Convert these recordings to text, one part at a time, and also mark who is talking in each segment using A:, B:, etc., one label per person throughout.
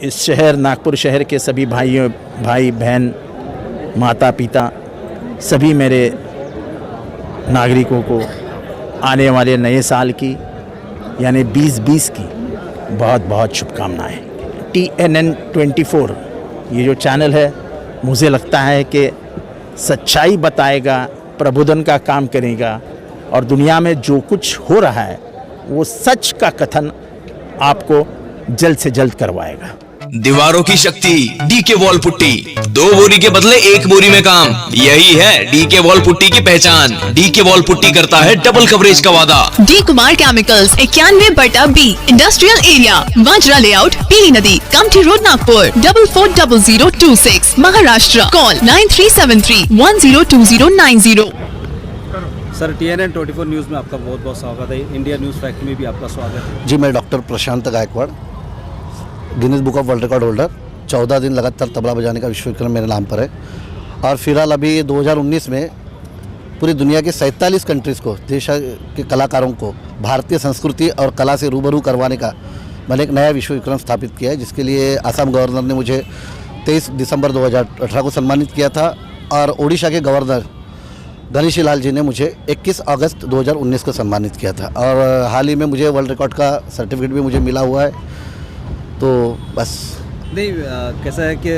A: इस शहर नागपुर शहर के सभी भाई बहन माता पिता सभी मेरे नागरिकों को आने वाले नए साल की यानी 2020 की बहुत बहुत शुभकामनाएं। TNN 24 ये जो चैनल है मुझे लगता है कि सच्चाई बताएगा, प्रबोधन का काम करेगा और दुनिया में जो कुछ हो रहा है वो सच का कथन आपको जल्द से जल्द करवाएगा।
B: दीवारों की शक्ति डीके वॉल पुट्टी, 2 बोरी के बदले 1 बोरी में काम, यही है डीके वॉल पुट्टी की पहचान। डीके वॉल पुट्टी करता है डबल कवरेज का वादा।
C: D Kumar chemicals 91/B industrial area, Vajra layout, Pili Nadi, Kamthi road, Nagpur 440026 Maharashtra. Call 9373102090।
D: Sir, TNN 24 news में आपका बहुत बहुत स्वागत है। इंडिया न्यूज़ फैक्ट में भी आपका स्वागत है।
E: जी, मैं doctor Prashant Gaikwad, Guinness book of world record holder. 14 दिन लगातार तबला बजाने का विश्व विक्रम मेरे नाम पर है और फिलहाल अभी 2019 में पूरी दुनिया के 47 कंट्रीज़ को, देश के कलाकारों को भारतीय संस्कृति और कला से रूबरू करवाने का मैंने एक नया विश्व विक्रम स्थापित किया है, जिसके लिए आसाम गवर्नर ने मुझे 23 दिसंबर 2018 को सम्मानित किया था और ओडिशा के गवर्नर गणेशी लाल जी ने मुझे 21 अगस्त 2019 को सम्मानित किया था और हाल ही में मुझे वर्ल्ड रिकॉर्ड का सर्टिफिकेट भी मुझे मिला हुआ है। तो बस
D: नहीं, कैसा है कि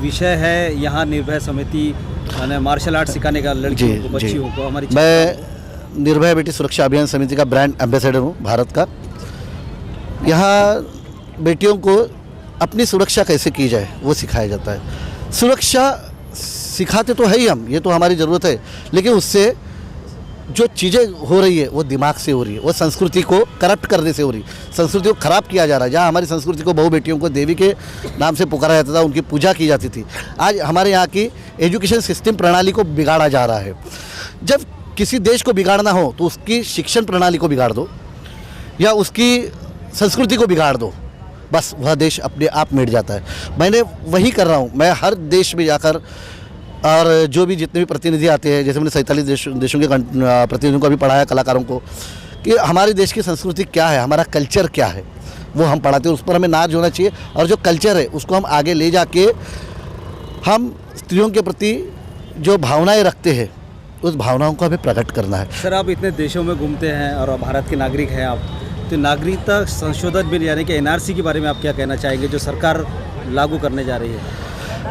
D: विषय है यहाँ निर्भय समिति यानी मार्शल आर्ट सिखाने का लड़कियों को, बच्चियों को। हमारी
E: मैं निर्भय बेटी सुरक्षा अभियान समिति का ब्रांड एम्बेसडर हूँ भारत का। यहाँ बेटियों को अपनी सुरक्षा कैसे की जाए वो सिखाया जाता है। सुरक्षा सिखाते तो है ही हम, ये तो हमारी ज़रूरत है, लेकिन उससे जो चीज़ें हो रही है वो दिमाग से हो रही है, वो संस्कृति को करप्ट करने से हो रही है, संस्कृति को ख़राब किया जा रहा है। जहाँ हमारी संस्कृति को बहू बेटियों को देवी के नाम से पुकारा जाता था, उनकी पूजा की जाती थी, आज हमारे यहाँ की एजुकेशन सिस्टम प्रणाली को बिगाड़ा जा रहा है। जब किसी देश को बिगाड़ना हो तो उसकी शिक्षण प्रणाली को बिगाड़ दो या उसकी संस्कृति को बिगाड़ दो, बस वह देश अपने आप मिट जाता है। मैंने वही कर रहा हूँ। मैं हर देश में जाकर और जो भी जितने भी प्रतिनिधि आते हैं, जैसे मैंने 47 देशों के प्रतिनिधियों को भी पढ़ाया, कलाकारों को, कि हमारे देश की संस्कृति क्या है, हमारा कल्चर क्या है, वो हम पढ़ाते हैं। उस पर हमें नाज होना चाहिए और जो कल्चर है उसको हम आगे ले जाके हम स्त्रियों के प्रति जो भावनाएं रखते हैं उस भावनाओं को हमें प्रकट करना है।
D: सर, आप इतने देशों में घूमते हैं और भारत के नागरिक हैं आप, तो नागरिकता संशोधन बिल यानी कि NRC के बारे में आप क्या कहना चाहेंगे जो सरकार लागू करने जा रही है?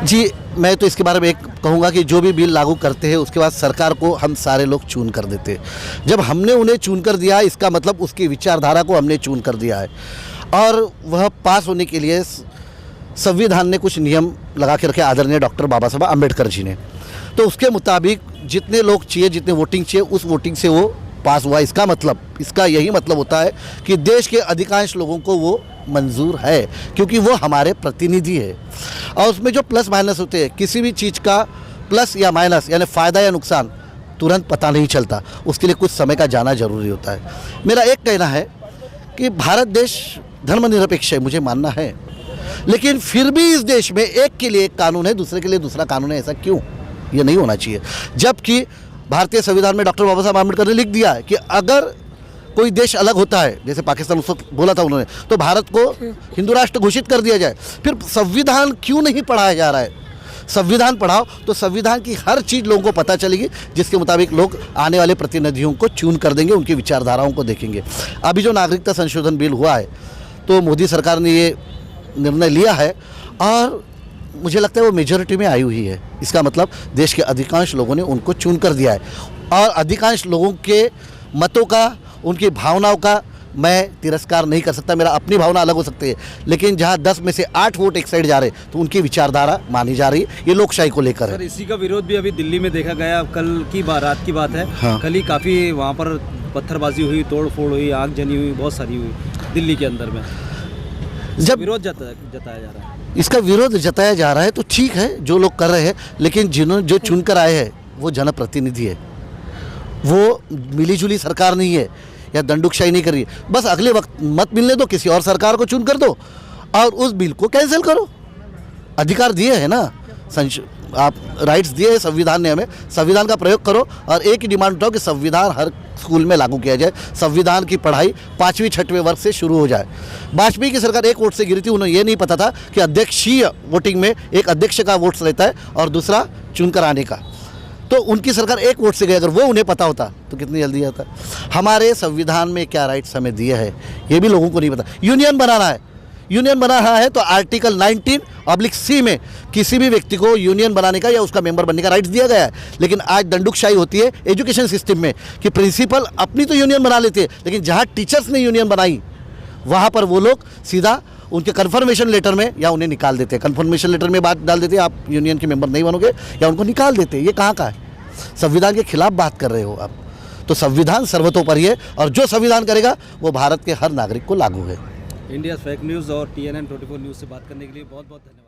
E: जी, मैं तो इसके बारे में एक कहूँगा कि जो भी बिल लागू करते हैं उसके बाद सरकार को हम सारे लोग चून कर देते हैं। जब हमने उन्हें चून कर दिया है, इसका मतलब उसकी विचारधारा को हमने चून कर दिया है और वह पास होने के लिए संविधान ने कुछ नियम लगा के रखे, आदरणीय डॉक्टर बाबा साहब अम्बेडकर जी ने। तो उसके मुताबिक जितने लोग चाहिए, जितने वोटिंग चाहिए, उस वोटिंग से वो पास हुआ। इसका यही मतलब होता है कि देश के अधिकांश लोगों को वो मंजूर है, क्योंकि वो हमारे प्रतिनिधि है। और उसमें जो प्लस माइनस होते हैं, किसी भी चीज़ का प्लस या माइनस यानी फ़ायदा या नुकसान तुरंत पता नहीं चलता, उसके लिए कुछ समय का जाना जरूरी होता है। मेरा एक कहना है कि भारत देश धर्मनिरपेक्ष है, मुझे मानना है, लेकिन फिर भी इस देश में एक के लिए एक कानून है, दूसरे के लिए दूसरा कानून है। ऐसा क्यों? ये नहीं होना चाहिए। जबकि भारतीय संविधान में डॉक्टर बाबा साहब आम्बेडकर ने लिख दिया है कि अगर कोई देश अलग होता है, जैसे पाकिस्तान उस वक्त बोला था उन्होंने, तो भारत को हिंदू राष्ट्र घोषित कर दिया जाए। फिर संविधान क्यों नहीं पढ़ाया जा रहा है? संविधान पढ़ाओ तो संविधान की हर चीज़ लोगों को पता चलेगी, जिसके मुताबिक लोग आने वाले प्रतिनिधियों को चून कर देंगे, उनकी विचारधाराओं को देखेंगे। अभी जो नागरिकता संशोधन बिल हुआ है तो मोदी सरकार ने ये निर्णय लिया है और मुझे लगता है वो मेजॉरिटी में आई हुई है। इसका मतलब देश के अधिकांश लोगों ने उनको चुन कर दिया है और अधिकांश लोगों के मतों का, उनकी भावनाओं का मैं तिरस्कार नहीं कर सकता। मेरा अपनी भावना अलग हो सकती है, लेकिन जहां 10 में से 8 वोट एक साइड जा रहे तो उनकी विचारधारा मानी जा रही है। ये लोकशाही को लेकर है।
D: सर, इसी का विरोध भी अभी दिल्ली में देखा गया। कल की रात की बात है।
E: हाँ।
D: कल ही काफ़ी वहाँ पर पत्थरबाजी हुई, तोड़ फोड़ हुई, आग जनी हुई, बहुत सारी हुई दिल्ली के अंदर में। जब विरोध जताया जा रहा है,
E: इसका विरोध जताया जा रहा है तो ठीक है, जो लोग कर रहे हैं, लेकिन जो चुनकर आए हैं वो जनप्रतिनिधि है, वो मिलीजुली सरकार नहीं है या दंडुकशाही नहीं कर रही है। बस अगले वक्त मत मिलने दो, किसी और सरकार को चुन कर दो और उस बिल को कैंसिल करो। अधिकार दिए है ना आप राइट्स दिए हैं संविधान ने हमें, संविधान का प्रयोग करो और एक ही डिमांड उठाओ कि संविधान हर स्कूल में लागू किया जाए, संविधान की पढ़ाई 5वीं 6वीं वर्ग से शुरू हो जाए। वाजपेयी की सरकार एक वोट से गिरी थी, उन्हें ये नहीं पता था कि अध्यक्षीय वोटिंग में एक अध्यक्ष का वोट्स रहता है और दूसरा चुनकर आने का, तो उनकी सरकार एक वोट से गई। अगर वो उन्हें पता होता तो कितनी जल्दी आता। हमारे संविधान में क्या राइट्स हमें दिए हैं ये भी लोगों को नहीं पता। यूनियन बनाना है, यूनियन बना रहा है तो आर्टिकल 19(c) में किसी भी व्यक्ति को यूनियन बनाने का या उसका मेंबर बनने का राइट्स दिया गया है। लेकिन आज दंडुकशाही होती है एजुकेशन सिस्टम में कि प्रिंसिपल अपनी तो यूनियन बना लेते हैं, लेकिन जहाँ टीचर्स ने यूनियन बनाई वहाँ पर वो लोग सीधा उनके कन्फर्मेशन लेटर में या उन्हें निकाल देते हैं, कन्फर्मेशन लेटर में बात डाल देते हैं आप यूनियन के मेंबर नहीं बनोगे, या उनको निकाल देते हैं। ये कहाँ का है? संविधान के खिलाफ बात कर रहे हो आप। तो संविधान सर्वतोपरि है और जो संविधान करेगा वो भारत के हर नागरिक को लागू है।
D: इंडिया फेक न्यूज़ और TNN 24 न्यूज़ से बात करने के लिए बहुत बहुत धन्यवाद।